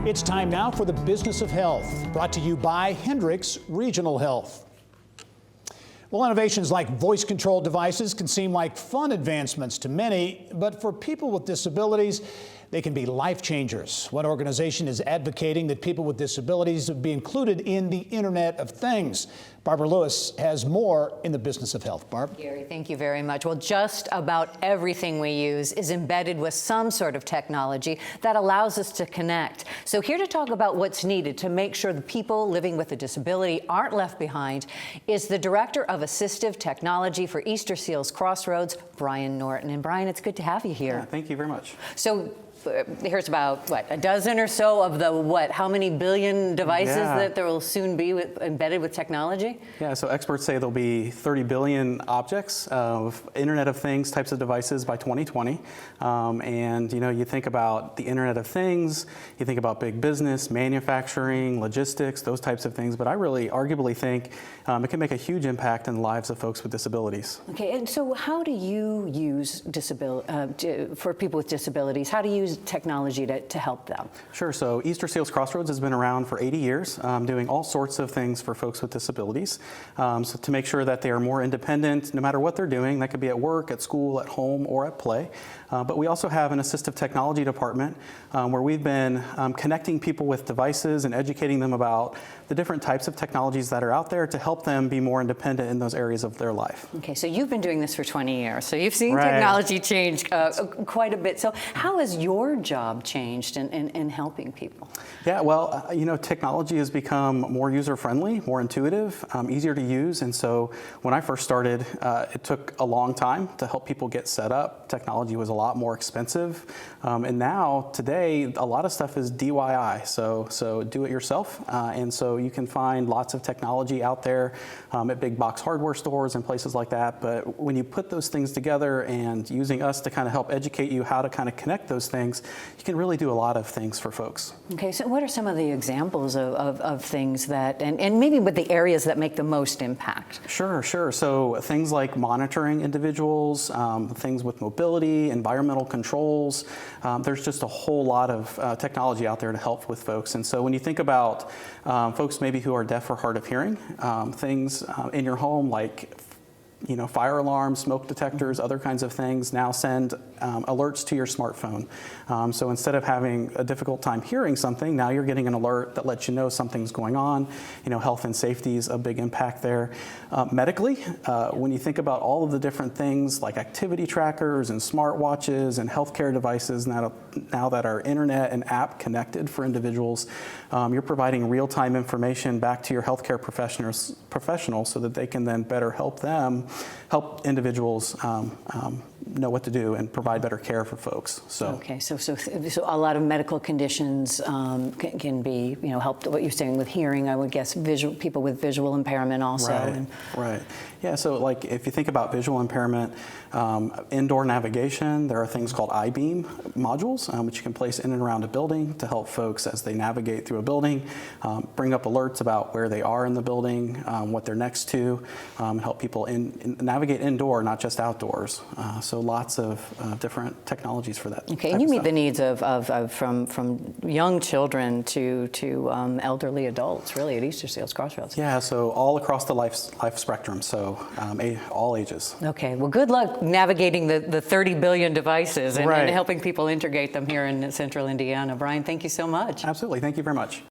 It's time now for the Business of Health, brought to you by Hendricks Regional Health. Well, innovations like voice-controlled devices can seem like fun advancements to many, but for people with disabilities, they can be life changers. One organization is advocating that people with disabilities be included in the Internet of Things. Barbara Lewis has more in the Business of Health. Barb? Gary, thank you very much. Well, just about everything we use is embedded with some sort of technology that allows us to connect. So here to talk about what's needed to make sure the people living with a disability aren't left behind is the Director of Assistive Technology for Easterseals Crossroads, Brian Norton. And Brian, it's good to have you here. Yeah, thank you very much. So here's about, what, a dozen or so of the, how many billion devices that there will soon be embedded with technology? Yeah, so experts say there'll be 30 billion objects of Internet of Things types of devices by 2020. And, you know, you think about the Internet of Things, you think about big business, manufacturing, logistics, those types of things. But I really arguably think it can make a huge impact in the lives of folks with disabilities. Okay, and so how do you use for people with disabilities, how do you use technology to help them? Sure, so Easterseals Crossroads has been around for 80 years, doing all sorts of things for folks with disabilities. So to make sure that they are more independent no matter what they're doing. That could be at work, at school, at home, or at play. But we also have an assistive technology department where we've been connecting people with devices and educating them about the different types of technologies that are out there to help them be more independent in those areas of their life. Okay, so you've been doing this for 20 years, so you've seen technology change quite a bit. So how has your job changed in helping people? Yeah, well, you know, technology has become more user-friendly, more intuitive, easier to use. And so when I first started, it took a long time to help people get set up. Technology was a lot more expensive. And now, today, a lot of stuff is DIY, so do it yourself. And so you can find lots of technology out there at big box hardware stores and places like that. But when you put those things together and using us to kind of help educate you how to kind of connect those things, you can really do a lot of things for folks. Okay, so what are some of the examples of things that, and maybe with the areas that make the most impact? Sure. So things like monitoring individuals, things with mobility, environmental controls. There's just a whole lot of technology out there to help with folks. And so when you think about folks maybe who are deaf or hard of hearing, things in your home like fire alarms, smoke detectors, other kinds of things now send alerts to your smartphone. So instead of having a difficult time hearing something, now you're getting an alert that lets you know something's going on. Health and safety is a big impact there. Medically, when you think about all of the different things like activity trackers and smartwatches and healthcare devices now that are internet and app connected for individuals, you're providing real-time information back to your healthcare professionals so that they can then better help individuals know what to do and provide better care for folks. So okay, so a lot of medical conditions can be helped. What you're saying with hearing, I would guess people with visual impairment also. Right. Yeah. So like if you think about visual impairment, indoor navigation, there are things called IBeam modules which you can place in and around a building to help folks as they navigate through a building, bring up alerts about where they are in the building, what they're next to, and help people navigate indoor, not just outdoors. So lots of different technologies for that. Okay, and you meet the needs of from young children to elderly adults, really, at Easterseals Crossroads. Yeah, so all across the life spectrum, so all ages. Okay, well, good luck navigating the 30 billion devices and helping people integrate them here in central Indiana. Brian, thank you so much. Absolutely, thank you very much.